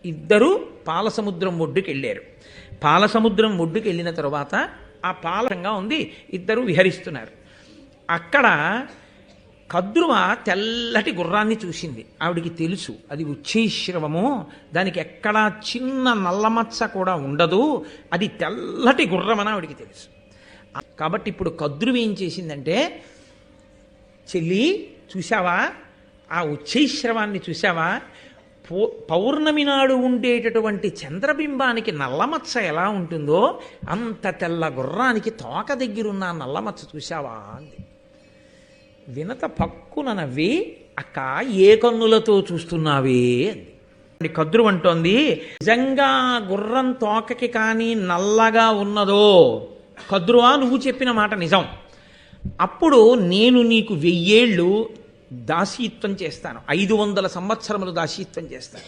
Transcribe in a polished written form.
ఇద్దరు పాలసముద్రం ఒడ్డుకి వెళ్ళారు. పాలసముద్రం ఒడ్డుకి వెళ్ళిన తర్వాత ఆ పాలంగా ఉంది, ఇద్దరు విహరిస్తున్నారు. అక్కడ కద్రువ తెల్లటి గుర్రాన్ని చూసింది. ఆవిడికి తెలుసు అది ఉచ్చైశ్రవము, దానికి ఎక్కడా చిన్న నల్లమచ్చ కూడా ఉండదు, అది తెల్లటి గుర్రం అని ఆవిడికి తెలుసు. కాబట్టి ఇప్పుడు కద్రువ ఏం చేసిందంటే, చెల్లి చూసావా, ఆ ఉచ్చైశ్రవాన్ని చూసావా, పౌర్ణమి నాడు ఉండేటటువంటి చంద్రబింబానికి నల్లమచ్చ ఎలా ఉంటుందో అంత తెల్ల గుర్రానికి తోక దగ్గరున్న నల్లమచ్చ చూసావా అంది. వినత పక్కున నవ్వి, అక్క ఏ కన్నులతో చూస్తున్నావే అంది. కద్రు అంటోంది, నిజంగా గుర్రం తోకకి కానీ నల్లగా ఉన్నదో కద్రువా నువ్వు చెప్పిన మాట నిజం, అప్పుడు నేను నీకు 1000 ఏళ్ళు దాసీత్వం చేస్తాను, 500 సంవత్సరములు దాసీత్వం చేస్తాను.